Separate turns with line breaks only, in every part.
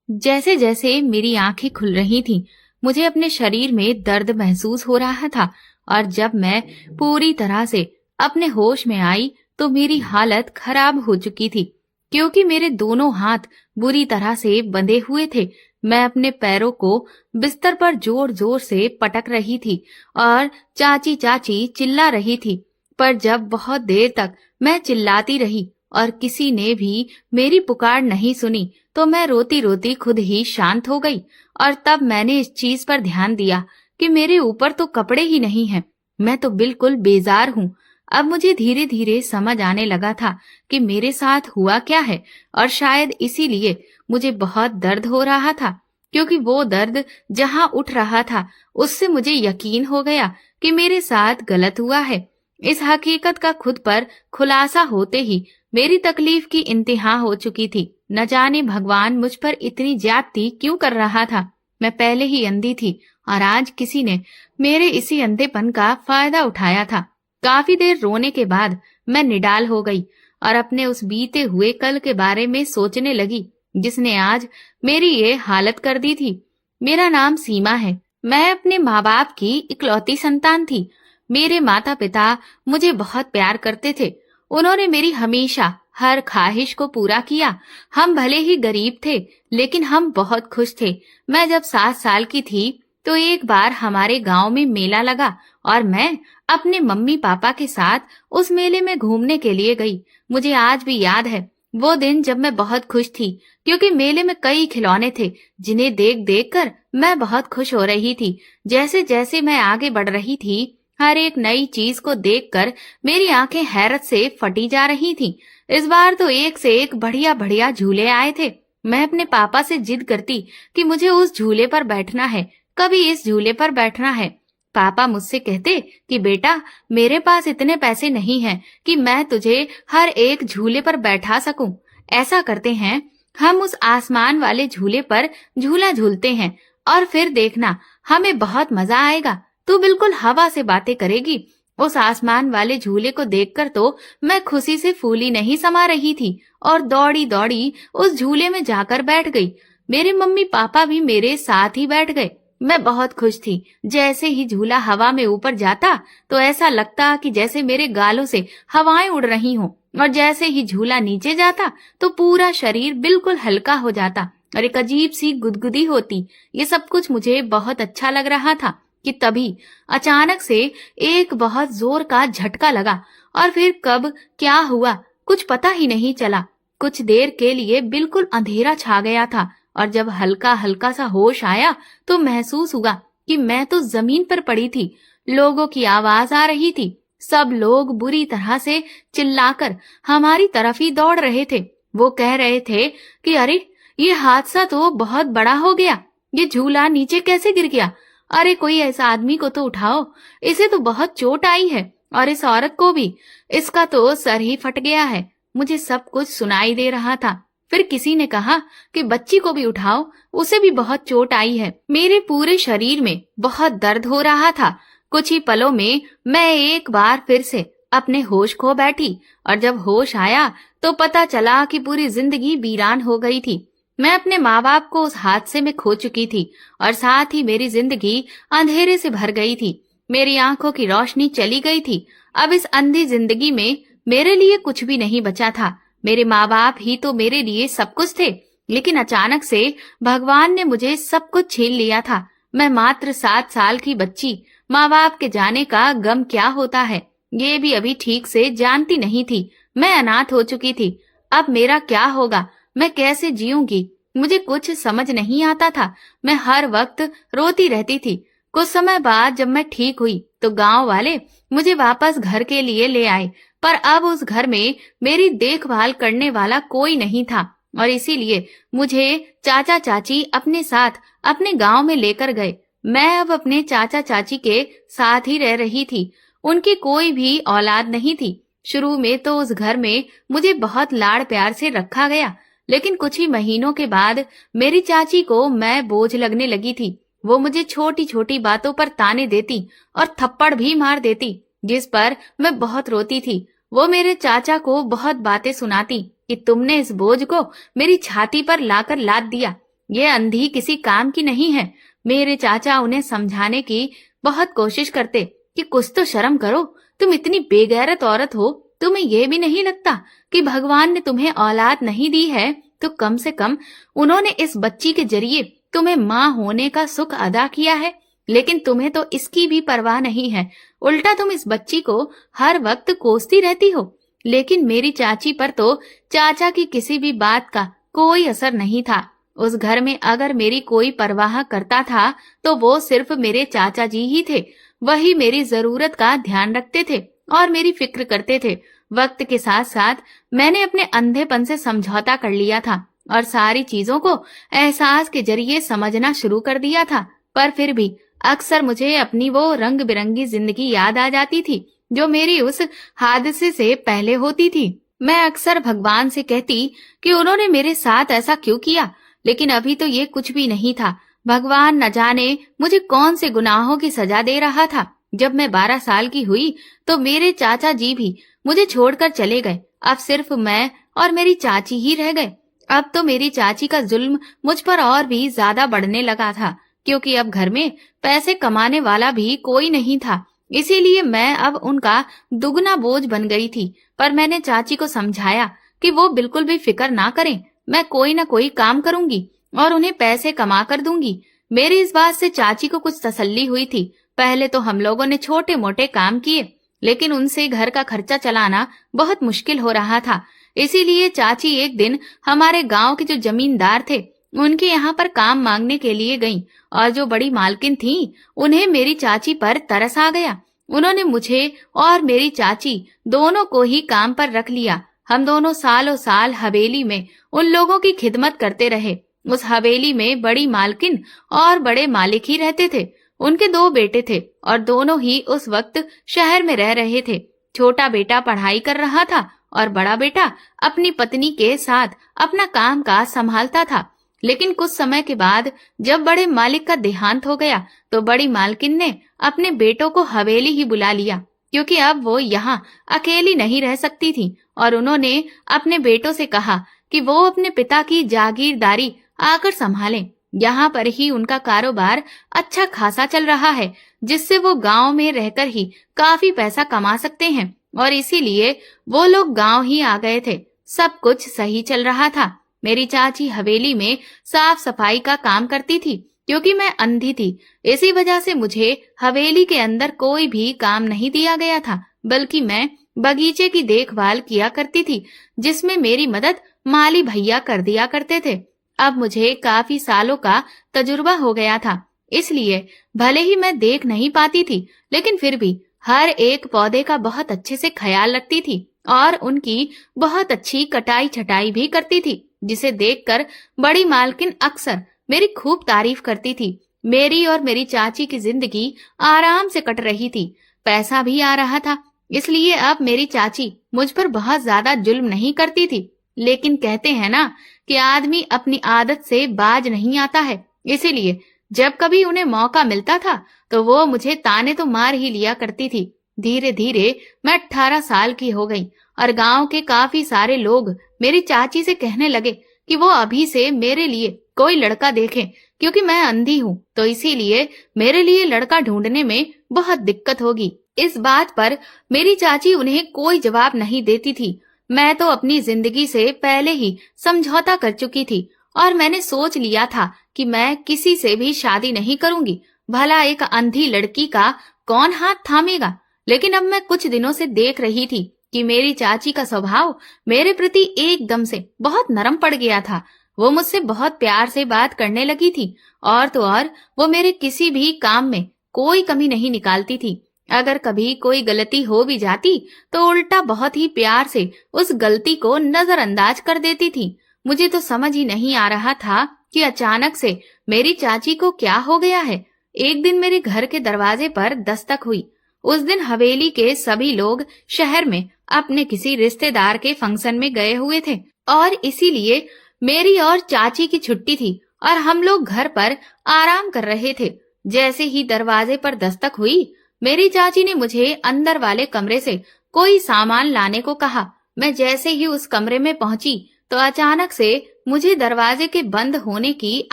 जैसे जैसे मेरी आंखें खुल रही थीं, मुझे अपने शरीर में दर्द महसूस हो रहा था और जब मैं पूरी तरह से अपने होश में आई तो मेरी हालत खराब हो चुकी थी क्योंकि मेरे दोनों हाथ बुरी तरह से बंधे हुए थे। मैं अपने पैरों को बिस्तर पर जोर जोर से पटक रही थी और चाची चाची चिल्ला रही थी। पर जब बहुत देर तक मैं चिल्लाती रही और किसी ने भी मेरी पुकार नहीं सुनी तो मैं रोती रोती खुद ही शांत हो गई। और तब मैंने इस चीज पर ध्यान दिया कि मेरे ऊपर तो कपड़े ही नहीं हैं, मैं तो बिल्कुल बेजार हूँ। अब मुझे धीरे धीरे समझ आने लगा था कि मेरे साथ हुआ क्या है और शायद इसीलिए मुझे बहुत दर्द हो रहा था, क्योंकि वो दर्द जहां उठ रहा था उससे मुझे यकीन हो गया कि मेरे साथ गलत हुआ है। इस हकीकत का खुद पर खुलासा होते ही मेरी तकलीफ की इंतहा हो चुकी थी। न जाने भगवान मुझ पर इतनी ज्यादती क्यों कर रहा था। मैं पहले ही अंधी थी और आज किसी ने मेरे इसी अंधेपन का फायदा उठाया था। काफी देर रोने के बाद मैं निडाल हो गई और अपने उस बीते हुए कल के बारे में सोचने लगी जिसने आज मेरी ये हालत कर दी थी। मेरा नाम सीमा है। मैं अपने माँ बाप की इकलौती संतान थी। मेरे माता पिता मुझे बहुत प्यार करते थे। उन्होंने मेरी हमेशा हर ख्वाहिश को पूरा किया। हम भले ही गरीब थे लेकिन हम बहुत खुश थे। मैं जब 7 साल की थी तो एक बार हमारे गांव में मेला लगा और मैं अपने मम्मी पापा के साथ उस मेले में घूमने के लिए गई। मुझे आज भी याद है वो दिन जब मैं बहुत खुश थी क्योंकि मेले में कई खिलौने थे जिन्हें देख देख कर मैं बहुत खुश हो रही थी। जैसे जैसे मैं आगे बढ़ रही थी हर एक नई चीज को देखकर मेरी आंखें हैरत से फटी जा रही थीं। इस बार तो एक से एक बढ़िया बढ़िया झूले आए थे। मैं अपने पापा से जिद करती कि मुझे उस झूले पर बैठना है, कभी इस झूले पर बैठना है। पापा मुझसे कहते कि बेटा मेरे पास इतने पैसे नहीं हैं कि मैं तुझे हर एक झूले पर बैठा सकूं। ऐसा करते हैं हम उस आसमान वाले झूले पर झूला झूलते हैं और फिर देखना हमें बहुत मजा आएगा। तू बिल्कुल हवा से बातें करेगी। उस आसमान वाले झूले को देखकर तो मैं खुशी से फूली नहीं समा रही थी और दौड़ी दौड़ी उस झूले में जाकर बैठ गई। मेरे मम्मी पापा भी मेरे साथ ही बैठ गए। मैं बहुत खुश थी। जैसे ही झूला हवा में ऊपर जाता तो ऐसा लगता कि जैसे मेरे गालों से हवाएं उड़ रही हों और जैसे ही झूला नीचे जाता तो पूरा शरीर बिल्कुल हल्का हो जाता और एक अजीब सी गुदगुदी होती। ये सब कुछ मुझे बहुत अच्छा लग रहा था कि तभी अचानक से एक बहुत जोर का झटका लगा और फिर कब क्या हुआ कुछ पता ही नहीं चला। कुछ देर के लिए बिल्कुल अंधेरा छा गया था और जब हल्का हल्का सा होश आया तो महसूस हुआ कि मैं तो जमीन पर पड़ी थी। लोगों की आवाज आ रही थी। सब लोग बुरी तरह से चिल्लाकर हमारी तरफ ही दौड़ रहे थे। वो कह रहे थे कि अरे ये हादसा तो बहुत बड़ा हो गया, ये झूला नीचे कैसे गिर गया। अरे कोई ऐसा आदमी को तो उठाओ, इसे तो बहुत चोट आई है और इस औरत को भी, इसका तो सर ही फट गया है। मुझे सब कुछ सुनाई दे रहा था। फिर किसी ने कहा कि बच्ची को भी उठाओ, उसे भी बहुत चोट आई है। मेरे पूरे शरीर में बहुत दर्द हो रहा था। कुछ ही पलों में मैं एक बार फिर से अपने होश खो बैठी और जब होश आया तो पता चला कि पूरी जिंदगी वीरान हो गई थी। मैं अपने माँ बाप को उस हादसे में खो चुकी थी और साथ ही मेरी जिंदगी अंधेरे से भर गई थी। मेरी आंखों की रोशनी चली गई थी। अब इस अंधी जिंदगी में मेरे लिए कुछ भी नहीं बचा था। मेरे माँ बाप ही तो मेरे लिए सब कुछ थे, लेकिन अचानक से भगवान ने मुझे सब कुछ छीन लिया था। मैं मात्र 7 साल की बच्ची माँ बाप के जाने का गम क्या होता है ये भी अभी ठीक से जानती नहीं थी। मैं अनाथ हो चुकी थी। अब मेरा क्या होगा, मैं कैसे जीऊंगी, मुझे कुछ समझ नहीं आता था। मैं हर वक्त रोती रहती थी। कुछ समय बाद जब मैं ठीक हुई तो गांव वाले मुझे वापस घर के लिए ले आए, पर अब उस घर में मेरी देखभाल करने वाला कोई नहीं था और इसीलिए मुझे चाचा चाची अपने साथ अपने गांव में लेकर गए। मैं अब अपने चाचा चाची के साथ ही रह रही थी। उनकी कोई भी औलाद नहीं थी। शुरू में तो उस घर में मुझे बहुत लाड़ प्यार से रखा गया, लेकिन कुछ ही महीनों के बाद मेरी चाची को मैं बोझ लगने लगी थी। वो मुझे छोटी छोटी बातों पर ताने देती और थप्पड़ भी मार देती, जिस पर मैं बहुत रोती थी। वो मेरे चाचा को बहुत बातें सुनाती कि तुमने इस बोझ को मेरी छाती पर लाकर लाद दिया। ये अंधी किसी काम की नहीं है। मेरे चाचा उन्हें समझाने की बहुत कोशिश करते कि कुछ तो शर्म करो, तुम इतनी बेगैरत औरत हो, तुम्हें यह भी नहीं लगता कि भगवान ने तुम्हें औलाद नहीं दी है तो कम से कम उन्होंने इस बच्ची के जरिए तुम्हें माँ होने का सुख अदा किया है। लेकिन तुम्हें तो इसकी भी परवाह नहीं है, उल्टा तुम इस बच्ची को हर वक्त कोसती रहती हो। लेकिन मेरी चाची पर तो चाचा की किसी भी बात का कोई असर नहीं था। उस घर में अगर मेरी कोई परवाह करता था तो वो सिर्फ मेरे चाचा जी ही थे। वही मेरी जरूरत का ध्यान रखते थे और मेरी फिक्र करते थे। वक्त के साथ साथ मैंने अपने अंधेपन से समझौता कर लिया था और सारी चीजों को एहसास के जरिए समझना शुरू कर दिया था। पर फिर भी अक्सर मुझे अपनी वो रंग बिरंगी जिंदगी याद आ जाती थी जो मेरी उस हादसे से पहले होती थी। मैं अक्सर भगवान से कहती कि उन्होंने मेरे साथ ऐसा क्यों किया, लेकिन अभी तो ये कुछ भी नहीं था। भगवान न जाने मुझे कौन से गुनाहों की सजा दे रहा था। जब मैं 12 साल की हुई तो मेरे चाचा जी भी मुझे छोड़कर चले गए। अब सिर्फ मैं और मेरी चाची ही रह गए। अब तो मेरी चाची का जुल्म मुझ पर और भी ज्यादा बढ़ने लगा था, क्योंकि अब घर में पैसे कमाने वाला भी कोई नहीं था। इसीलिए मैं अब उनका दुगना बोझ बन गई थी। पर मैंने चाची को समझाया कि वो बिल्कुल भी फिक्र ना करें, मैं कोई ना कोई काम करूंगी और उन्हें पैसे कमा कर दूंगी। मेरी इस बात से चाची को कुछ तसल्ली हुई थी। पहले तो हम लोगों ने छोटे मोटे काम किए, लेकिन उनसे घर का खर्चा चलाना बहुत मुश्किल हो रहा था। इसीलिए चाची एक दिन हमारे गांव के जो जमींदार थे उनके यहाँ पर काम मांगने के लिए गईं, और जो बड़ी मालकिन थी उन्हें मेरी चाची पर तरस आ गया। उन्होंने मुझे और मेरी चाची दोनों को ही काम पर रख लिया। हम दोनों सालों साल हवेली में उन लोगों की खिदमत करते रहे। उस हवेली में बड़ी मालकिन और बड़े मालिक ही रहते थे। उनके 2 बेटे थे और दोनों ही उस वक्त शहर में रह रहे थे। छोटा बेटा पढ़ाई कर रहा था और बड़ा बेटा अपनी पत्नी के साथ अपना काम काज संभालता था। लेकिन कुछ समय के बाद जब बड़े मालिक का देहांत हो गया तो बड़ी मालकिन ने अपने बेटों को हवेली ही बुला लिया, क्योंकि अब वो यहाँ अकेली नहीं रह सकती थी। और उन्होंने अपने बेटों से कहा कि वो अपने पिता की जागीरदारी आकर संभालें। यहाँ पर ही उनका कारोबार अच्छा खासा चल रहा है, जिससे वो गांव में रहकर ही काफी पैसा कमा सकते हैं, और इसीलिए वो लोग गांव ही आ गए थे। सब कुछ सही चल रहा था। मेरी चाची हवेली में साफ सफाई का काम करती थी, क्योंकि मैं अंधी थी। इसी वजह से मुझे हवेली के अंदर कोई भी काम नहीं दिया गया था, बल्कि मैं बगीचे की देखभाल किया करती थी, जिसमें मेरी मदद माली भैया कर दिया करते थे। अब मुझे काफी सालों का तजुर्बा हो गया था, इसलिए भले ही मैं देख नहीं पाती थी, लेकिन फिर भी हर एक पौधे का बहुत अच्छे से ख्याल रखती थी और उनकी बहुत अच्छी कटाई छटाई भी करती थी, जिसे देखकर बड़ी मालकिन अक्सर मेरी खूब तारीफ करती थी। मेरी और मेरी चाची की जिंदगी आराम से कट रही थी, पैसा भी आ रहा था, इसलिए अब मेरी चाची मुझ पर बहुत ज्यादा जुल्म नहीं करती थी। लेकिन कहते हैं ना कि आदमी अपनी आदत से बाज नहीं आता है, इसीलिए जब कभी उन्हें मौका मिलता था तो वो मुझे ताने तो मार ही लिया करती थी। धीरे धीरे मैं 18 साल की हो गई और गांव के काफी सारे लोग मेरी चाची से कहने लगे कि वो अभी से मेरे लिए कोई लड़का देखें, क्योंकि मैं अंधी हूँ तो इसीलिए मेरे लिए लड़का ढूंढने में बहुत दिक्कत होगी। इस बात पर मेरी चाची उन्हें कोई जवाब नहीं देती थी। मैं तो अपनी जिंदगी से पहले ही समझौता कर चुकी थी और मैंने सोच लिया था कि मैं किसी से भी शादी नहीं करूंगी। भला एक अंधी लड़की का कौन हाथ थामेगा। लेकिन अब मैं कुछ दिनों से देख रही थी कि मेरी चाची का स्वभाव मेरे प्रति एकदम से बहुत नरम पड़ गया था। वो मुझसे बहुत प्यार से बात करने लगी थी, और तो और वो मेरे किसी भी काम में कोई कमी नहीं निकालती थी। अगर कभी कोई गलती हो भी जाती तो उल्टा बहुत ही प्यार से उस गलती को नजरअंदाज कर देती थी। मुझे तो समझ ही नहीं आ रहा था कि अचानक से मेरी चाची को क्या हो गया है। एक दिन मेरे घर के दरवाजे पर दस्तक हुई। उस दिन हवेली के सभी लोग शहर में अपने किसी रिश्तेदार के फंक्शन में गए हुए थे, और इसीलिए मेरी और चाची की छुट्टी थी और हम लोग घर पर आराम कर रहे थे। जैसे ही दरवाजे पर दस्तक हुई, मेरी चाची ने मुझे अंदर वाले कमरे से कोई सामान लाने को कहा। मैं जैसे ही उस कमरे में पहुंची तो अचानक से मुझे दरवाजे के बंद होने की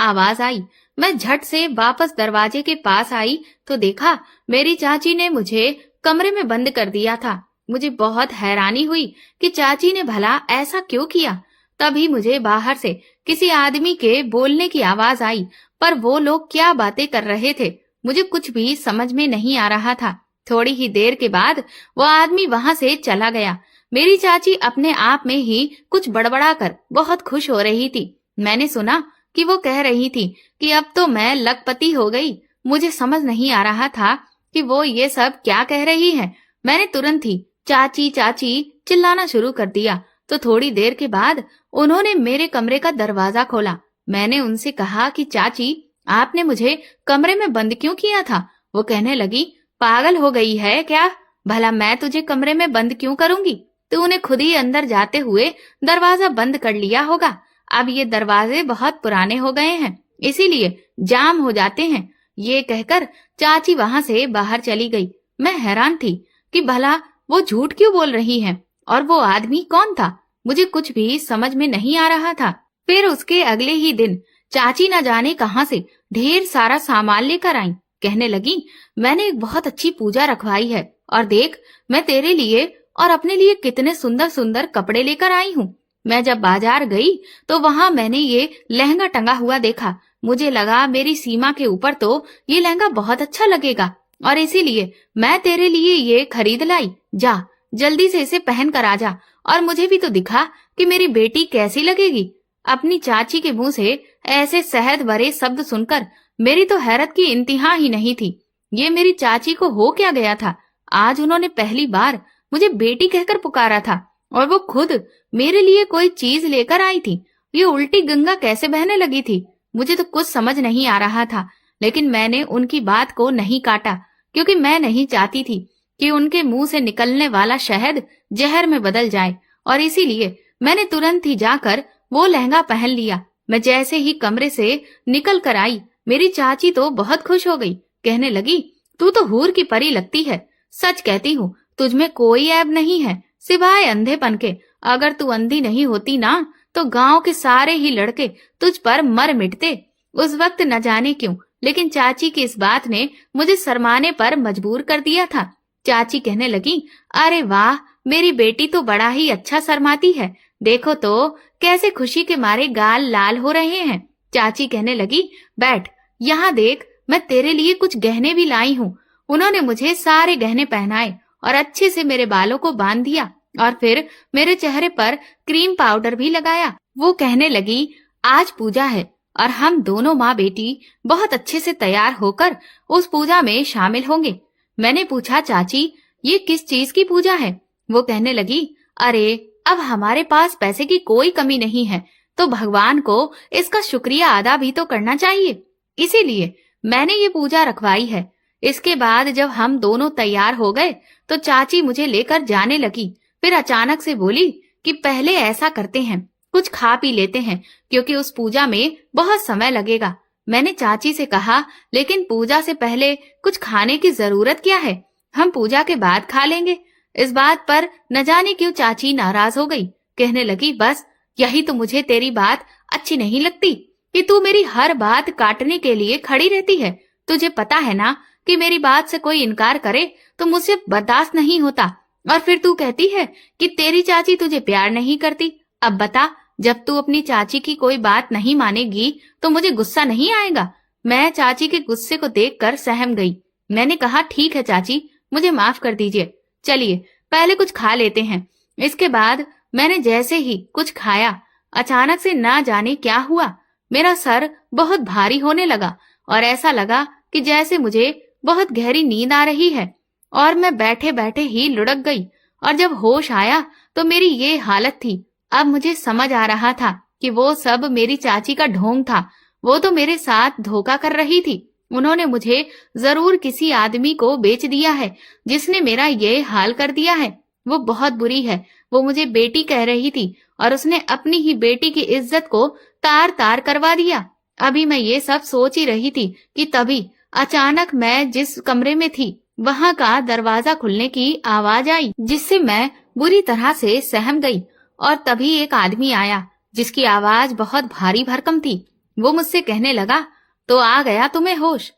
आवाज आई। मैं झट से वापस दरवाजे के पास आई तो देखा मेरी चाची ने मुझे कमरे में बंद कर दिया था। मुझे बहुत हैरानी हुई कि चाची ने भला ऐसा क्यों किया। तभी मुझे बाहर से किसी आदमी के बोलने की आवाज आई, पर वो लोग क्या बातें कर रहे थे मुझे कुछ भी समझ में नहीं आ रहा था। थोड़ी ही देर के बाद वो आदमी वहां से चला गया। मेरी चाची अपने आप में ही कुछ बड़बड़ा कर बहुत खुश हो रही थी। मैंने सुना कि वो कह रही थी कि अब तो मैं लखपति हो गई। मुझे समझ नहीं आ रहा था कि वो ये सब क्या कह रही है। मैंने तुरंत ही चाची चाची चिल्लाना शुरू कर दिया। तो थोड़ी देर के बाद उन्होंने मेरे कमरे का दरवाजा खोला। मैंने उनसे कहा कि चाची, आपने मुझे कमरे में बंद क्यों किया था? वो कहने लगी, पागल हो गई है क्या? भला मैं तुझे कमरे में बंद क्यों करूंगी? तूने खुद ही अंदर जाते हुए दरवाजा बंद कर लिया होगा। अब ये दरवाजे बहुत पुराने हो गए हैं, इसीलिए जाम हो जाते हैं। ये कहकर चाची वहां से बाहर चली गई। मैं हैरान थी कि भला वो झूठ क्यों बोल रही है और वो आदमी कौन था। मुझे कुछ भी समझ में नहीं आ रहा था। फिर उसके अगले ही दिन चाची न जाने कहां से ढेर सारा सामान लेकर आई। कहने लगी, मैंने एक बहुत अच्छी पूजा रखवाई है और देख, मैं तेरे लिए और अपने लिए कितने सुंदर सुंदर कपड़े लेकर आई हूँ। मैं जब बाजार गई तो वहां मैंने ये लहंगा टंगा हुआ देखा। मुझे लगा मेरी सीमा के ऊपर तो ये लहंगा बहुत अच्छा लगेगा और इसीलिए मैं तेरे लिए ये खरीद लाई। जा, जल्दी से इसे पहन कर आ जा और मुझे भी तो दिखा कि मेरी बेटी कैसी लगेगी। अपनी चाची के मुंह से ऐसे सहज भरे शब्द सुनकर मेरी तो हैरत की इंतहा ही नहीं थी। ये मेरी चाची को हो क्या गया था? आज उन्होंने पहली बार मुझे बेटी कहकर पुकारा था और वो खुद मेरे लिए कोई चीज लेकर आई थी। ये उल्टी गंगा कैसे बहने लगी थी? मुझे तो कुछ समझ नहीं आ रहा था, लेकिन मैंने उनकी बात को नहीं काटा क्योंकि मैं नहीं चाहती थी कि उनके मुंह से निकलने वाला शहद जहर में बदल जाए, और इसीलिए मैंने तुरंत ही जाकर वो लहंगा पहन लिया। मैं जैसे ही कमरे से निकल कर आई, मेरी चाची तो बहुत खुश हो गई। कहने लगी, तू तो हूर की परी लगती है। सच कहती हूँ, तुझमें कोई ऐब नहीं है सिवाय अंधेपन के। अगर तू अंधी नहीं होती ना तो गांव के सारे ही लड़के तुझ पर मर मिटते। उस वक्त न जाने क्यों, लेकिन चाची की इस बात ने मुझे शर्माने पर मजबूर कर दिया था। चाची कहने लगी, अरे वाह, मेरी बेटी तो बड़ा ही अच्छा शर्माती है। देखो तो कैसे खुशी के मारे गाल लाल हो रहे हैं। चाची कहने लगी, बैठ, यहाँ देख, मैं तेरे लिए कुछ गहने भी लाई हूँ। उन्होंने मुझे सारे गहने पहनाए और अच्छे से मेरे बालों को बांध दिया और फिर मेरे चेहरे पर क्रीम पाउडर भी लगाया। वो कहने लगी, आज पूजा है और हम दोनों माँ बेटी बहुत अच्छे से तैयार होकर उस पूजा में शामिल होंगे। मैंने पूछा, चाची, ये किस चीज की पूजा है? वो कहने लगी, अरे अब हमारे पास पैसे की कोई कमी नहीं है, तो भगवान को इसका शुक्रिया अदा भी तो करना चाहिए, इसीलिए मैंने ये पूजा रखवाई है। इसके बाद जब हम दोनों तैयार हो गए तो चाची मुझे लेकर जाने लगी। फिर अचानक से बोली कि पहले ऐसा करते हैं, कुछ खा पी लेते हैं क्योंकि उस पूजा में बहुत समय लगेगा। मैंने चाची से कहा, लेकिन पूजा से पहले कुछ खाने की जरूरत क्या है? हम पूजा के बाद खा लेंगे। इस बात पर न जाने क्यों चाची नाराज हो गई। कहने लगी, बस यही तो मुझे तेरी बात अच्छी नहीं लगती कि तू मेरी हर बात काटने के लिए खड़ी रहती है। तुझे पता है ना कि मेरी बात से कोई इनकार करे तो मुझसे बर्दाश्त नहीं होता, और फिर तू कहती है कि तेरी चाची तुझे प्यार नहीं करती। अब बता, जब तू अपनी चाची की कोई बात नहीं मानेगी तो मुझे गुस्सा नहीं आएगा? मैं चाची के गुस्से को देखकर सहम गई। मैंने कहा, ठीक है चाची, मुझे माफ कर दीजिए। चलिए पहले कुछ खा लेते हैं। इसके बाद मैंने जैसे ही कुछ खाया, अचानक से ना जाने क्या हुआ, मेरा सर बहुत भारी होने लगा और ऐसा लगा कि जैसे मुझे बहुत गहरी नींद आ रही है, और मैं बैठे बैठे ही लुढ़क गई। और जब होश आया तो मेरी ये हालत थी। अब मुझे समझ आ रहा था कि वो सब मेरी चाची का ढोंग था। वो तो मेरे साथ धोखा कर रही थी। उन्होंने मुझे जरूर किसी आदमी को बेच दिया है जिसने मेरा ये हाल कर दिया है। वो बहुत बुरी है। वो मुझे बेटी कह रही थी और उसने अपनी ही बेटी की इज्जत को तार तार करवा दिया। अभी मैं ये सब सोच ही रही थी कि तभी अचानक मैं जिस कमरे में थी वहां का दरवाजा खुलने की आवाज आई, जिससे मैं बुरी तरह से सहम गई। और तभी एक आदमी आया जिसकी आवाज बहुत भारी भरकम थी। वो मुझसे कहने लगा, तो आ गया तुम्हें होश?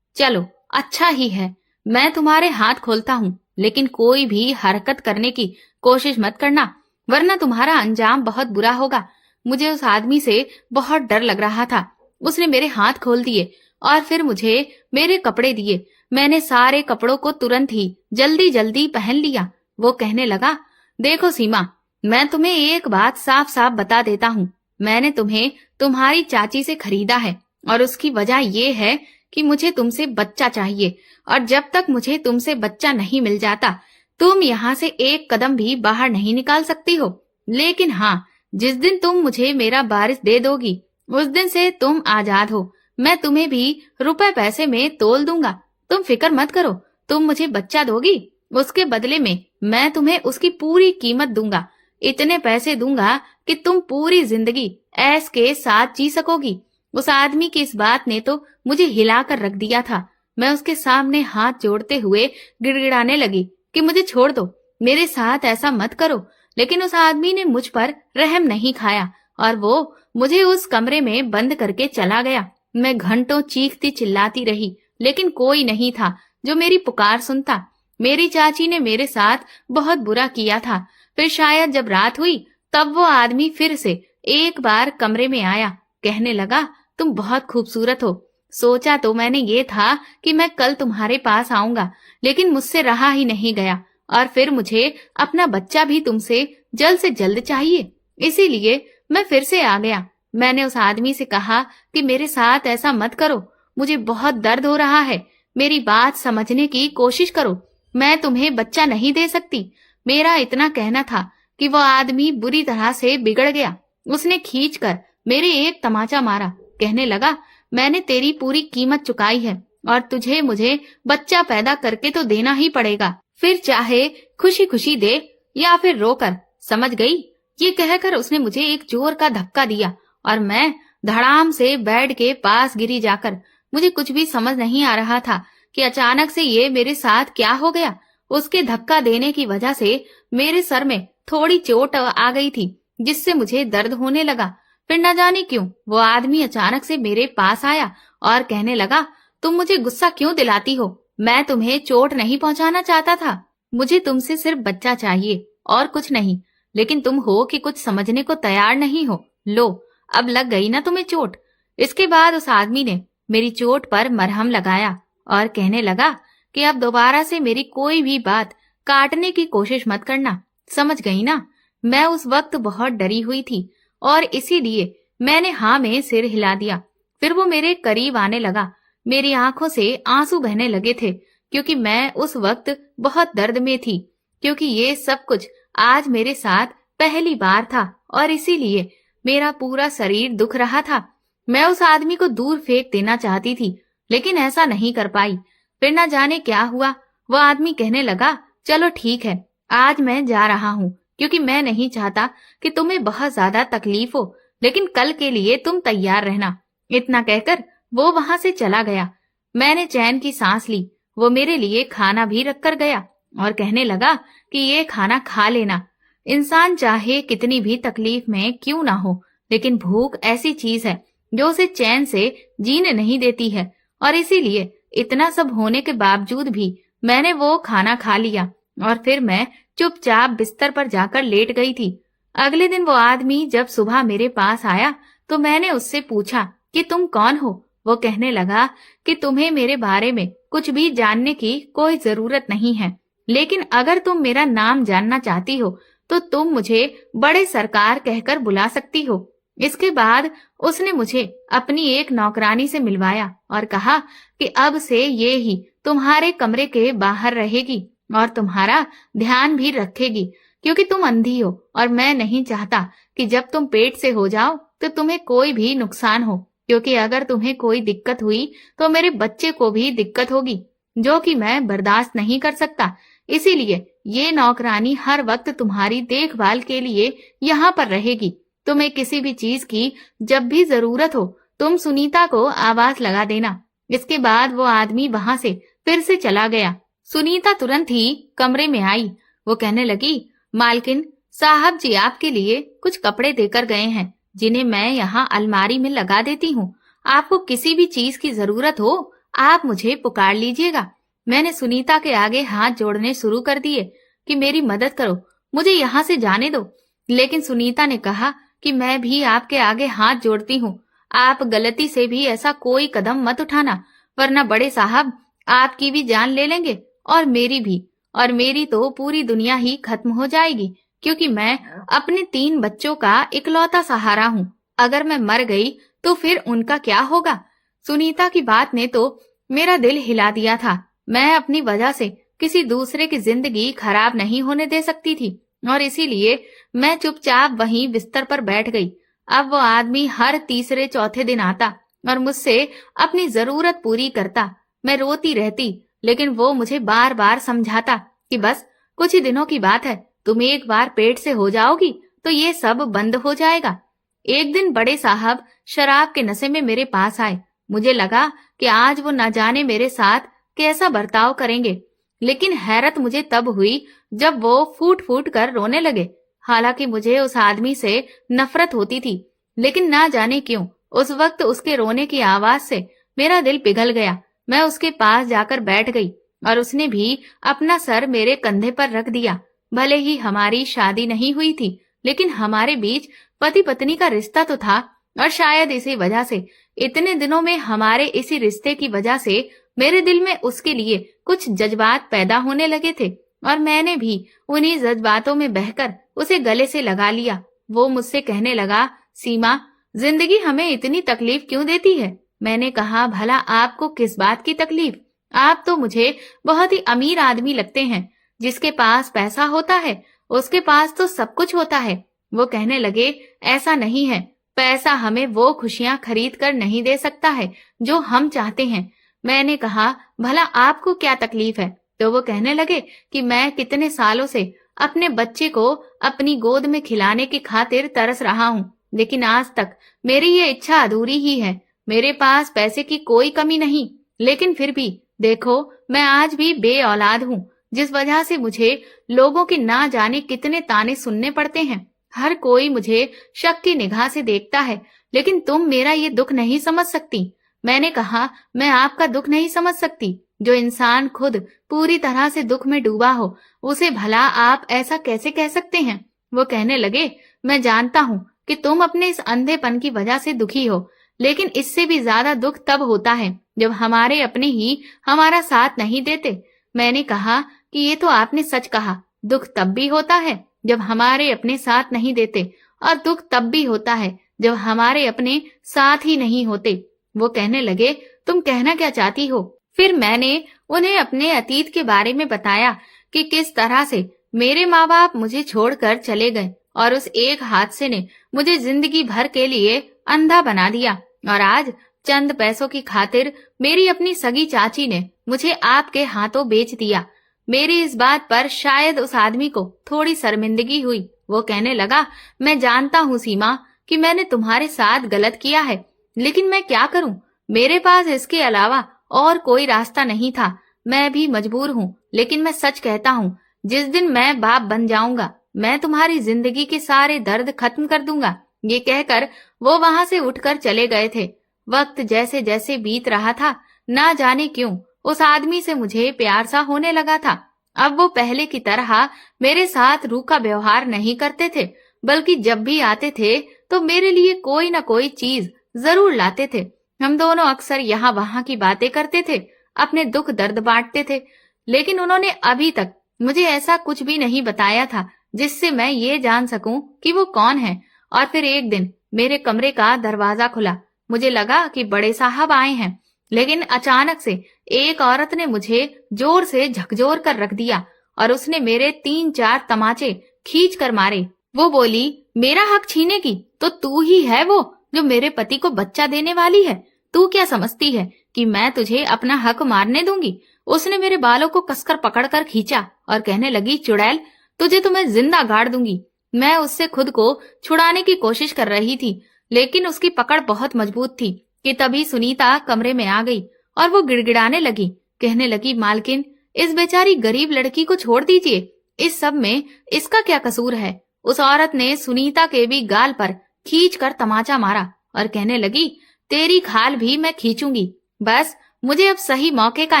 चलो अच्छा ही है, मैं तुम्हारे हाथ खोलता हूँ, लेकिन कोई भी हरकत करने की कोशिश मत करना, वरना तुम्हारा अंजाम बहुत बुरा होगा। मुझे उस आदमी से बहुत डर लग रहा था। उसने मेरे हाथ खोल दिए और फिर मुझे मेरे कपड़े दिए। मैंने सारे कपड़ों को तुरंत ही जल्दी जल्दी पहन लिया। वो कहने लगा, देखो सीमा, मैं तुम्हें एक बात साफ साफ बता देता हूँ। मैंने तुम्हें तुम्हारी चाची से खरीदा है और उसकी वजह ये है कि मुझे तुमसे बच्चा चाहिए, और जब तक मुझे तुमसे बच्चा नहीं मिल जाता तुम यहाँ से एक कदम भी बाहर नहीं निकाल सकती हो। लेकिन हाँ, जिस दिन तुम मुझे मेरा वारिस दे दोगी उस दिन से तुम आजाद हो। मैं तुम्हें भी रुपए पैसे में तोल दूंगा। तुम फिक्र मत करो, तुम मुझे बच्चा दोगी, उसके बदले में मैं तुम्हें उसकी पूरी कीमत दूंगा। इतने पैसे दूंगा कि तुम पूरी जिंदगी ऐश के साथ जी सकोगी। उस आदमी की इस बात ने तो मुझे हिलाकर रख दिया था। मैं उसके सामने हाथ जोड़ते हुए गिड़गिड़ाने लगी कि मुझे छोड़ दो, मेरे साथ ऐसा मत करो। लेकिन उस आदमी ने मुझ पर रहम नहीं खाया और वो मुझे उस कमरे में बंद करके चला गया। मैं घंटों चीखती चिल्लाती रही, लेकिन कोई नहीं था जो मेरी पुकार सुनता। मेरी चाची ने मेरे साथ बहुत बुरा किया था। फिर शायद जब रात हुई तब वो आदमी फिर से एक बार कमरे में आया। कहने लगा, तुम बहुत खूबसूरत हो। सोचा तो मैंने ये था कि मैं कल तुम्हारे पास आऊंगा, लेकिन मुझसे रहा ही नहीं गया, और फिर मुझे अपना बच्चा भी तुमसे जल्द से जल्द चाहिए, इसीलिए मैं फिर से आ गया। मैंने उस आदमी से कहा कि मेरे साथ ऐसा मत करो, मुझे बहुत दर्द हो रहा है, मेरी बात समझने की कोशिश करो, मैं तुम्हें बच्चा नहीं दे सकती। मेरा इतना कहना था कि वो आदमी बुरी तरह से बिगड़ गया। उसने खींचकर मेरे एक तमाचा मारा। कहने लगा, मैंने तेरी पूरी कीमत चुकाई है और तुझे मुझे बच्चा पैदा करके तो देना ही पड़ेगा, फिर चाहे खुशी खुशी दे या फिर रोकर, समझ गई? ये कहकर उसने मुझे एक जोर का धक्का दिया और मैं धड़ाम से बेड के पास गिरी जाकर। मुझे कुछ भी समझ नहीं आ रहा था कि अचानक से ये मेरे साथ क्या हो गया। उसके धक्का देने की वजह से मेरे सर में थोड़ी चोट आ गई थी, जिससे मुझे दर्द होने लगा। फिर न जाने क्यों वो आदमी अचानक से मेरे पास आया और कहने लगा, तुम मुझे गुस्सा क्यों दिलाती हो? मैं तुम्हें चोट नहीं पहुंचाना चाहता था, मुझे तुमसे सिर्फ बच्चा चाहिए और कुछ नहीं। लेकिन तुम हो कि कुछ समझने को तैयार नहीं हो। लो, अब लग गई ना तुम्हें चोट। इसके बाद उस आदमी ने मेरी चोट पर मरहम लगाया और कहने लगा कि अब दोबारा से मेरी कोई भी बात काटने की कोशिश मत करना, समझ गई ना? मैं उस वक्त बहुत डरी हुई थी और इसीलिए मैंने हाँ में सिर हिला दिया। फिर वो मेरे करीब आने लगा। मेरी आंखों से आंसू बहने लगे थे, क्योंकि मैं उस वक्त बहुत दर्द में थी, क्योंकि ये सब कुछ आज मेरे साथ पहली बार था और इसीलिए मेरा पूरा शरीर दुख रहा था। मैं उस आदमी को दूर फेंक देना चाहती थी, लेकिन ऐसा नहीं कर पाई। फिर न जाने क्या हुआ, वो आदमी कहने लगा, चलो ठीक है, आज मैं जा रहा हूँ, क्योंकि मैं नहीं चाहता कि तुम्हें बहुत ज्यादा तकलीफ हो, लेकिन कल के लिए तुम तैयार रहना। इतना कहकर वो वहां से चला गया। मैंने चैन की सांस ली। वो मेरे लिए खाना भी रख कर गया और कहने लगा कि ये खाना खा लेना। इंसान चाहे कितनी भी तकलीफ में क्यों ना हो, लेकिन भूख ऐसी चीज है जो उसे चैन से जीने नहीं देती है, और इसीलिए इतना सब होने के बावजूद भी मैंने वो खाना खा लिया और फिर मैं चुपचाप बिस्तर पर जाकर लेट गई थी। अगले दिन वो आदमी जब सुबह मेरे पास आया तो मैंने उससे पूछा कि तुम कौन हो? वो कहने लगा कि तुम्हें मेरे बारे में कुछ भी जानने की कोई जरूरत नहीं है, लेकिन अगर तुम मेरा नाम जानना चाहती हो तो तुम मुझे बड़े सरकार कहकर बुला सकती हो। इसके बाद उसने मुझे अपनी एक नौकरानी से मिलवाया और कहा कि अब से ये ही तुम्हारे कमरे के बाहर रहेगी और तुम्हारा ध्यान भी रखेगी, क्योंकि तुम अंधी हो और मैं नहीं चाहता कि जब तुम पेट से हो जाओ तो तुम्हें कोई भी नुकसान हो, क्योंकि अगर तुम्हें कोई दिक्कत हुई तो मेरे बच्चे को भी दिक्कत होगी, जो कि मैं बर्दाश्त नहीं कर सकता। इसीलिए ये नौकरानी हर वक्त तुम्हारी देखभाल के लिए यहाँ पर रहेगी। तुम्हें किसी भी चीज की जब भी जरूरत हो तुम सुनीता को आवाज लगा देना। इसके बाद वो आदमी वहां से फिर से चला गया। सुनीता तुरंत ही कमरे में आई। वो कहने लगी, मालकिन साहब जी आपके लिए कुछ कपड़े देकर गए हैं, जिन्हें मैं यहाँ अलमारी में लगा देती हूँ। आपको किसी भी चीज की जरूरत हो, आप मुझे पुकार लीजिएगा। मैंने सुनीता के आगे हाथ जोड़ने शुरू कर दिए कि मेरी मदद करो, मुझे यहाँ से जाने दो। लेकिन सुनीता ने कहा कि मैं भी आपके आगे हाथ जोड़ती हूँ, आप गलती से भी ऐसा कोई कदम मत उठाना, वरना बड़े साहब आपकी भी जान ले लेंगे और मेरी भी। और मेरी तो पूरी दुनिया ही खत्म हो जाएगी, क्योंकि मैं अपने 3 बच्चों का इकलौता सहारा हूँ। अगर मैं मर गई तो फिर उनका क्या होगा? सुनीता की बात ने तो मेरा दिल हिला दिया था। मैं अपनी वजह से किसी दूसरे की जिंदगी खराब नहीं होने दे सकती थी, और इसीलिए मैं चुपचाप वहीं बिस्तर पर बैठ गई। अब वो आदमी हर तीसरे चौथे दिन आता और मुझसे अपनी जरूरत पूरी करता। मैं रोती रहती, लेकिन वो मुझे बार बार समझाता कि बस कुछ ही दिनों की बात है, तुम एक बार पेट से हो जाओगी तो ये सब बंद हो जाएगा। एक दिन बड़े साहब शराब के नशे में मेरे पास आए। मुझे लगा कि आज वो न जाने मेरे साथ कैसा बर्ताव करेंगे, लेकिन हैरत मुझे तब हुई जब वो फूट फूट कर रोने लगे। हालांकि मुझे उस आदमी से नफरत होती थी, लेकिन ना जाने क्यों उस वक्त उसके रोने की आवाज से मेरा दिल पिघल गया। मैं उसके पास जाकर बैठ गई और उसने भी अपना सर मेरे कंधे पर रख दिया। भले ही हमारी शादी नहीं हुई थी, लेकिन हमारे बीच पति पत्नी का रिश्ता तो था, और शायद इसी वजह से इतने दिनों में हमारे इसी रिश्ते की वजह से मेरे दिल में उसके लिए कुछ जज्बात पैदा होने लगे थे, और मैंने भी उन्हीं जज्बातों में बहकर उसे गले से लगा लिया। वो मुझसे कहने लगा, सीमा, जिंदगी हमें इतनी तकलीफ क्यों देती है? मैंने कहा, भला आपको किस बात की तकलीफ? आप तो मुझे बहुत ही अमीर आदमी लगते हैं। जिसके पास पैसा होता है उसके पास तो सब कुछ होता है। वो कहने लगे, ऐसा नहीं है, पैसा हमें वो खुशियां खरीद कर नहीं दे सकता है जो हम चाहते हैं। मैंने कहा, भला आपको क्या तकलीफ है? तो वो कहने लगे कि मैं कितने सालों से अपने बच्चे को अपनी गोद में खिलाने की खातिर तरस रहा हूँ, लेकिन आज तक मेरी ये इच्छा अधूरी ही है। मेरे पास पैसे की कोई कमी नहीं, लेकिन फिर भी देखो, मैं आज भी बे औलाद हूँ, जिस वजह से मुझे लोगों के ना जाने कितने ताने सुनने पड़ते हैं। हर कोई मुझे शक की निगाह से देखता है, लेकिन तुम मेरा ये दुख नहीं समझ सकती। मैंने कहा, मैं आपका दुख नहीं समझ सकती। जो इंसान खुद पूरी तरह से दुख में डूबा हो, उसे भला आप ऐसा कैसे कह सकते हैं? वो कहने लगे, मैं जानता हूँ कि तुम अपने इस अंधेपन की वजह से दुखी हो, लेकिन इससे भी ज्यादा दुख तब होता है जब हमारे अपने ही हमारा साथ नहीं देते। मैंने कहा कि ये तो आपने सच कहा, दुख तब भी होता है जब हमारे अपने साथ नहीं देते, और दुख तब भी होता है जब हमारे अपने साथ ही नहीं होते। वो कहने लगे, तुम कहना क्या चाहती हो? फिर मैंने उन्हें अपने अतीत के बारे में बताया कि किस तरह से मेरे माँ बाप मुझे छोड़कर चले गए, और उस एक हादसे ने मुझे जिंदगी भर के लिए अंधा बना दिया, और आज चंद पैसों की खातिर मेरी अपनी सगी चाची ने मुझे आपके हाथों बेच दिया। मेरी इस बात पर शायद उस आदमी को थोड़ी शर्मिंदगी हुई। वो कहने लगा, मैं जानता हूँ सीमा कि मैंने तुम्हारे साथ गलत किया है, लेकिन मैं क्या करूँ? मेरे पास इसके अलावा और कोई रास्ता नहीं था। मैं भी मजबूर हूँ, लेकिन मैं सच कहता हूँ, जिस दिन मैं बाप बन जाऊंगा, मैं तुम्हारी जिंदगी के सारे दर्द खत्म कर दूंगा। ये कहकर वो वहां से उठकर चले गए थे। वक्त जैसे जैसे बीत रहा था, ना जाने क्यों उस आदमी से मुझे प्यार सा होने लगा था। अब वो पहले की तरह मेरे साथ रूखा व्यवहार नहीं करते थे, बल्कि जब भी आते थे तो मेरे लिए कोई न कोई चीज जरूर लाते थे। हम दोनों अक्सर यहाँ वहां की बातें करते थे, अपने दुख दर्द बांटते थे, लेकिन उन्होंने अभी तक मुझे ऐसा कुछ भी नहीं बताया था जिससे मैं ये जान सकूं कि वो कौन है। और फिर एक दिन मेरे कमरे का दरवाजा खुला। मुझे लगा कि बड़े साहब आए हैं, लेकिन अचानक से एक औरत ने मुझे जोर से झकझोर कर रख दिया और उसने मेरे 3-4 तमाचे खींच कर मारे। वो बोली, मेरा हक छीनेगी तो तू ही है वो जो मेरे पति को बच्चा देने वाली है। तू क्या समझती है कि मैं तुझे अपना हक मारने दूंगी? उसने मेरे बालों को कसकर पकड़कर खींचा और कहने लगी, चुड़ैल, तुझे तो मैं जिंदा गाड़ दूंगी। मैं उससे खुद को छुड़ाने की कोशिश कर रही थी, लेकिन उसकी पकड़ बहुत मजबूत थी कि तभी सुनीता कमरे में आ गई और वो गिड़गिड़ाने लगी, कहने लगी, मालकिन, इस बेचारी गरीब लड़की को छोड़ दीजिए। इस सब में इसका क्या कसूर है? उस औरत ने सुनीता के भी गाल पर खींच कर तमाचा मारा और कहने लगी, तेरी खाल भी मैं खींचूंगी, बस मुझे अब सही मौके का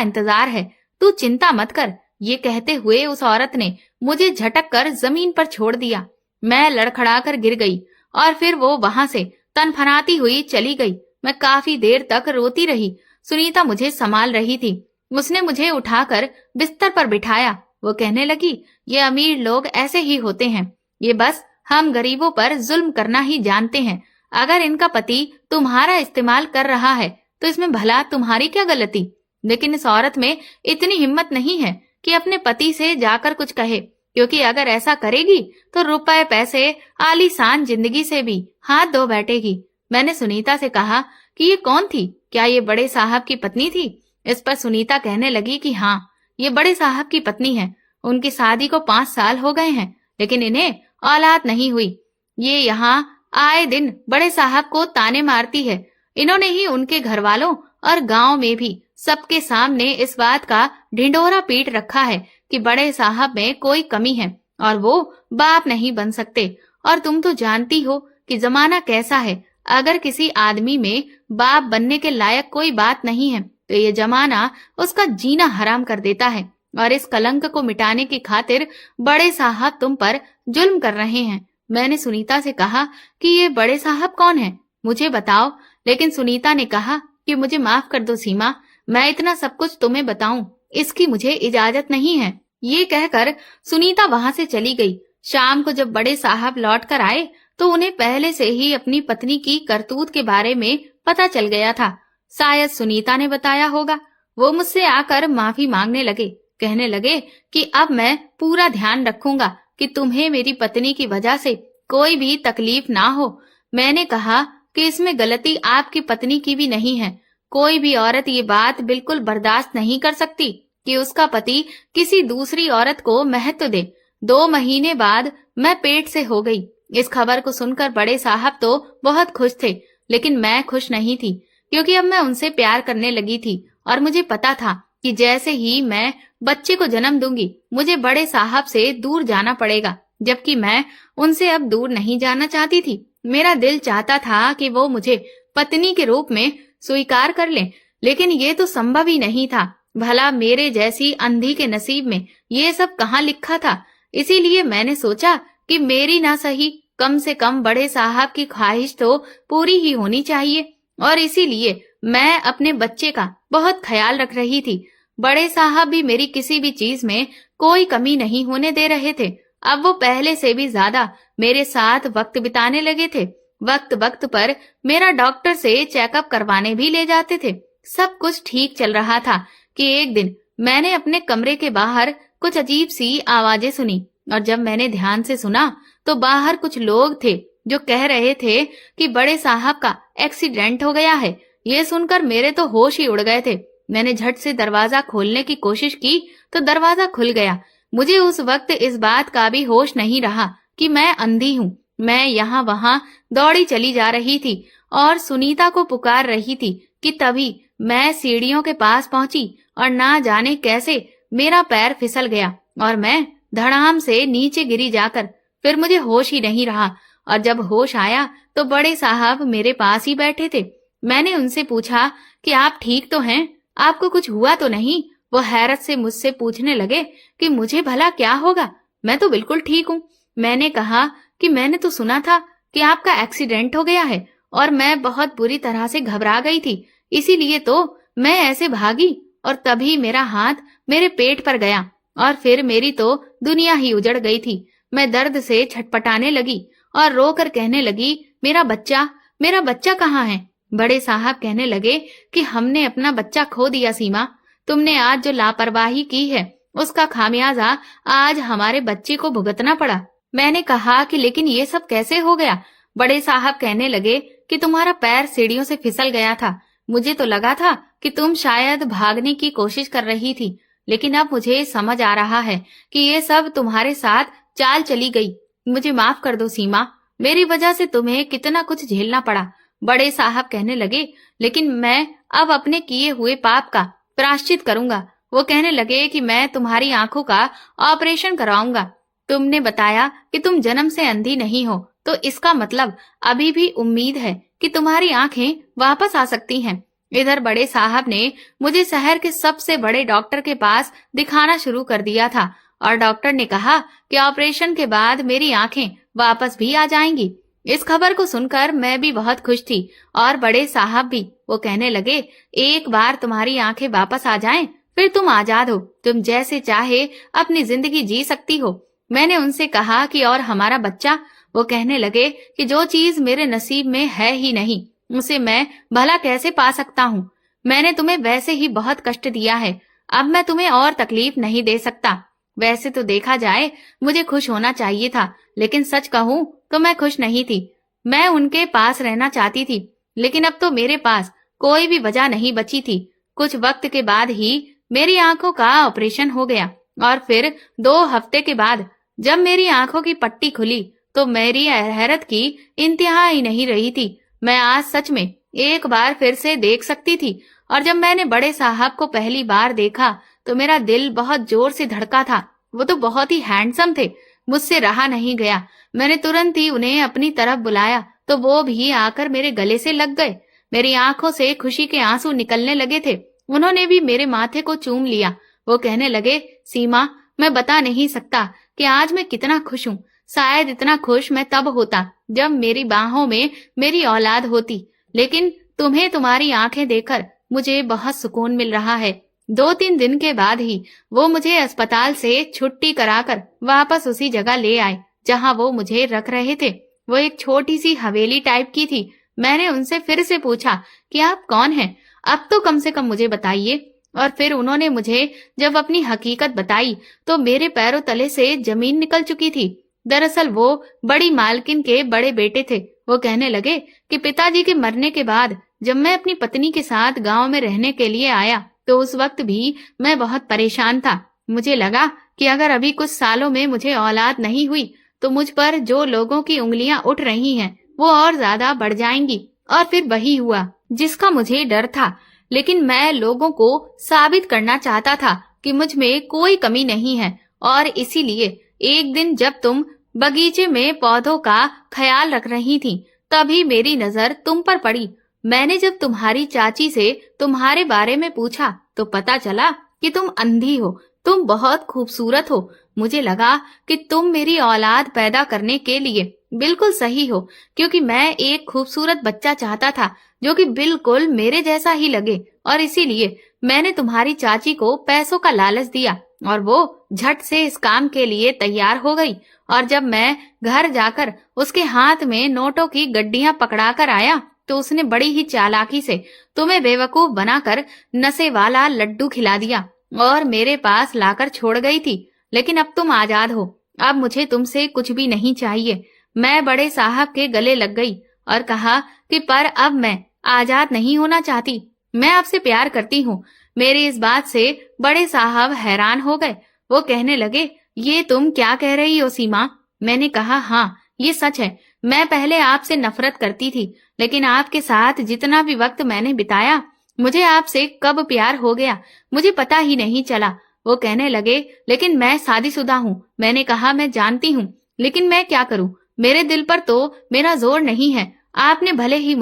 इंतजार है, तू चिंता मत कर। ये कहते हुए उस औरत ने मुझे झटक कर जमीन पर छोड़ दिया। मैं लड़खड़ा कर गिर गई और फिर वो वहां से तनफनाती हुई चली गई। मैं काफी देर तक रोती रही। सुनीता मुझे संभाल रही थी। उसने मुझे उठाकर बिस्तर पर बिठाया। वो कहने लगी, ये अमीर लोग ऐसे ही होते हैं, ये बस हम गरीबों पर जुल्म करना ही जानते हैं। अगर इनका पति तुम्हारा इस्तेमाल कर रहा है तो इसमें भला तुम्हारी क्या गलती। लेकिन इस औरत में इतनी हिम्मत नहीं है कि अपने पति से जाकर कुछ कहे, क्योंकि अगर ऐसा करेगी तो रुपए पैसे आलीशान जिंदगी से भी हाथ धो बैठेगी। मैंने सुनीता से कहा कि ये कौन थी, क्या ये बड़े साहब की पत्नी थी। इस पर सुनीता कहने लगी कि हाँ, ये बड़े साहब की पत्नी है। उनकी शादी को 5 साल हो गए हैं, लेकिन इन्हें औलाद नहीं हुई। ये यहाँ आए दिन बड़े साहब को ताने मारती है। इन्होंने ही उनके घर वालों और गांव में भी सबके सामने इस बात का ढिंढोरा पीट रखा है कि बड़े साहब में कोई कमी है और वो बाप नहीं बन सकते। और तुम तो जानती हो कि जमाना कैसा है। अगर किसी आदमी में बाप बनने के लायक कोई बात नहीं है तो ये जमाना उसका जीना हराम कर देता है। और इस कलंक को मिटाने की खातिर बड़े साहब तुम पर जुल्म कर रहे हैं। मैंने सुनीता से कहा कि ये बड़े साहब कौन है, मुझे बताओ। लेकिन सुनीता ने कहा कि मुझे माफ कर दो सीमा, मैं इतना सब कुछ तुम्हें बताऊं इसकी मुझे इजाजत नहीं है। ये कहकर सुनीता वहां से चली गई। शाम को जब बड़े साहब लौट कर आए तो उन्हें पहले से ही अपनी पत्नी की करतूत के बारे में पता चल गया था। शायद सुनीता ने बताया होगा। वो मुझसे आकर माफी मांगने लगे। कहने लगे कि अब मैं पूरा ध्यान रखूंगा कि तुम्हें मेरी पत्नी की वजह से कोई भी तकलीफ ना हो। मैंने कहा कि इसमें गलती आपकी पत्नी की भी नहीं है। कोई भी औरत ये बात बिल्कुल बर्दाश्त नहीं कर सकती कि उसका पति किसी दूसरी औरत को महत्व दे। 2 महीने बाद मैं पेट से हो गई। इस खबर को सुनकर बड़े साहब तो बहुत खुश थे, लेकिन मैं खुश नहीं थी, क्योंकि अब मैं उनसे प्यार करने लगी थी और मुझे पता था कि जैसे ही मैं बच्चे को जन्म दूंगी मुझे बड़े साहब से दूर जाना पड़ेगा, जबकि मैं उनसे अब दूर नहीं जाना चाहती थी। मेरा दिल चाहता था कि वो मुझे पत्नी के रूप में स्वीकार कर लें, लेकिन ये तो संभव ही नहीं था। भला मेरे जैसी अंधी के नसीब में ये सब कहाँ लिखा था। इसीलिए मैंने सोचा कि मेरी ना सही, कम से कम बड़े साहब की ख्वाहिश तो पूरी ही होनी चाहिए। और इसीलिए मैं अपने बच्चे का बहुत ख्याल रख रही थी। बड़े साहब भी मेरी किसी भी चीज में कोई कमी नहीं होने दे रहे थे। अब वो पहले से भी ज्यादा मेरे साथ वक्त बिताने लगे थे। वक्त वक्त पर मेरा डॉक्टर से चेकअप करवाने भी ले जाते थे। सब कुछ ठीक चल रहा था कि एक दिन मैंने अपने कमरे के बाहर कुछ अजीब सी आवाजें सुनी, और जब मैंने ध्यान से सुना तो बाहर कुछ लोग थे जो कह रहे थे कि बड़े साहब का एक्सीडेंट हो गया है। ये सुनकर मेरे तो होश ही उड़ गए थे। मैंने झट से दरवाजा खोलने की कोशिश की तो दरवाजा खुल गया। मुझे उस वक्त इस बात का भी होश नहीं रहा कि मैं अंधी हूँ। मैं यहाँ वहां दौड़ी चली जा रही थी और सुनीता को पुकार रही थी कि तभी मैं सीढ़ियों के पास पहुंची और ना जाने कैसे मेरा पैर फिसल गया और मैं धड़ाम से नीचे गिरी जाकर। फिर मुझे होश ही नहीं रहा और जब होश आया तो बड़े साहब मेरे पास ही बैठे थे। मैंने उनसे पूछा कि आप ठीक तो हैं, आपको कुछ हुआ तो नहीं। वो हैरत से मुझसे पूछने लगे कि मुझे भला क्या होगा, मैं तो बिल्कुल ठीक हूँ। मैंने कहा कि मैंने तो सुना था कि आपका एक्सीडेंट हो गया है और मैं बहुत बुरी तरह से घबरा गई थी, इसीलिए तो मैं ऐसे भागी और तभी मेरा हाथ मेरे पेट पर गया और फिर मेरी तो दुनिया ही उजड़ गई थी। मैं दर्द से छटपटाने लगी और रोकर कहने लगी, मेरा बच्चा कहाँ है। बड़े साहब कहने लगे कि हमने अपना बच्चा खो दिया सीमा। तुमने आज जो लापरवाही की है उसका खामियाजा आज हमारे बच्चे को भुगतना पड़ा। मैंने कहा कि लेकिन ये सब कैसे हो गया। बड़े साहब कहने लगे कि तुम्हारा पैर सीढ़ियों से फिसल गया था। मुझे तो लगा था कि तुम शायद भागने की कोशिश कर रही थी, लेकिन अब मुझे समझ आ रहा है कि ये सब तुम्हारे साथ चाल चली गई। मुझे माफ कर दो सीमा, मेरी वजह से तुम्हें कितना कुछ झेलना पड़ा। बड़े साहब कहने लगे, लेकिन मैं अब अपने किए हुए पाप का प्रायश्चित करूंगा। वो कहने लगे कि मैं तुम्हारी आंखों का ऑपरेशन करवाऊंगा। तुमने बताया कि तुम जन्म से अंधी नहीं हो, तो इसका मतलब अभी भी उम्मीद है कि तुम्हारी आंखें वापस आ सकती हैं। इधर बड़े साहब ने मुझे शहर के सबसे बड़े डॉक्टर के पास दिखाना शुरू कर दिया था और डॉक्टर ने कहा कि ऑपरेशन के बाद मेरी आंखें वापस भी आ जाएंगी। इस खबर को सुनकर मैं भी बहुत खुश थी और बड़े साहब भी। वो कहने लगे, एक बार तुम्हारी आंखें वापस आ जाएं, फिर तुम आजाद हो, तुम जैसे चाहे अपनी जिंदगी जी सकती हो। मैंने उनसे कहा कि और हमारा बच्चा? वो कहने लगे कि जो चीज मेरे नसीब में है ही नहीं, उसे मैं भला कैसे पा सकता हूँ। मैंने तुम्हें वैसे ही बहुत कष्ट दिया है, अब मैं तुम्हें और तकलीफ नहीं दे सकता। वैसे तो देखा जाए मुझे खुश होना चाहिए था, लेकिन सच कहूँ तो मैं खुश नहीं थी। मैं उनके पास रहना चाहती थी, लेकिन अब तो मेरे पास कोई भी वजह नहीं बची थी। कुछ वक्त के बाद ही मेरी आंखों का ऑपरेशन हो गया और फिर 2 हफ्ते के बाद जब मेरी आंखों की पट्टी खुली तो मेरी हैरत की इंतहा ही नहीं रही थी। मैं आज सच में एक बार फिर से देख सकती थी और जब मैंने बड़े साहब को पहली बार देखा तो मेरा दिल बहुत जोर से धड़का था। वो तो बहुत ही हैंडसम थे, मुझसे रहा नहीं गया। मैंने तुरंत ही उन्हें अपनी तरफ बुलाया तो वो भी आकर मेरे गले से लग गए। मेरी आंखों से खुशी के आंसू निकलने लगे थे। उन्होंने भी मेरे माथे को चूम लिया। वो कहने लगे, सीमा, मैं बता नहीं सकता कि आज मैं कितना खुश हूँ। शायद इतना खुश मैं तब होता जब मेरी बाहों में मेरी औलाद होती, लेकिन तुम्हें तुम्हारी आंखें देखकर मुझे बहुत सुकून मिल रहा है। 2-3 दिन के बाद ही वो मुझे अस्पताल से छुट्टी कराकर वापस उसी जगह ले आए जहां वो मुझे रख रहे थे। वो एक छोटी सी हवेली टाइप की थी। मैंने उनसे फिर से पूछा कि आप कौन हैं? अब तो कम से कम मुझे बताइए। और फिर उन्होंने मुझे जब अपनी हकीकत बताई तो मेरे पैरों तले से जमीन निकल चुकी थी। दरअसल वो बड़ी मालकिन के बड़े बेटे थे। वो कहने लगे कि पिताजी के मरने के बाद जब मैं अपनी पत्नी के साथ गांव में रहने के लिए आया तो उस वक्त भी मैं बहुत परेशान था। मुझे लगा कि अगर अभी कुछ सालों में मुझे औलाद नहीं हुई तो मुझ पर जो लोगों की उंगलियां उठ रही हैं वो और ज्यादा बढ़ जाएंगी। और फिर वही हुआ जिसका मुझे डर था। लेकिन मैं लोगों को साबित करना चाहता था कि मुझ में कोई कमी नहीं है। और इसीलिए एक दिन जब तुम बगीचे में पौधों का ख्याल रख रही थी तभी मेरी नजर तुम पर पड़ी। मैंने जब तुम्हारी चाची से तुम्हारे बारे में पूछा तो पता चला कि तुम अंधी हो, तुम बहुत खूबसूरत हो। मुझे लगा कि तुम मेरी औलाद पैदा करने के लिए बिल्कुल सही हो, क्योंकि मैं एक खूबसूरत बच्चा चाहता था जो कि बिल्कुल मेरे जैसा ही लगे। और इसीलिए मैंने तुम्हारी चाची को पैसों का लालच दिया और वो झट से इस काम के लिए तैयार हो गई। और जब मैं घर जाकर उसके हाथ में नोटों की गड्डियां पकड़ा कर आया तो उसने बड़ी ही चालाकी से तुम्हें बेवकूफ बनाकर नशे वाला लड्डू खिला दिया और मेरे पास लाकर छोड़ गई थी। लेकिन अब तुम आजाद हो, अब मुझे तुमसे कुछ भी नहीं चाहिए। मैं बड़े साहब के गले लग गई और कहा कि पर अब मैं आजाद नहीं होना चाहती, मैं आपसे प्यार करती हूँ। मेरी इस बात से बड़े साहब हैरान हो गए। वो कहने लगे, ये तुम क्या कह रही हो सीमा? मैंने कहा, हाँ ये सच है। मैं पहले आपसे नफरत करती थी, लेकिन आपके साथ जितना भी वक्त मैंने बिताया मुझे आपसे कब प्यार हो गया मुझे पता ही नहीं चला। वो कहने लगे, लेकिन मैं शादीशुदा हूँ। मैंने कहा, मैं जानती हूँ, लेकिन मैं क्या करूँ, मेरे दिल पर तो मेरा जोर नहीं है। आपने भले ही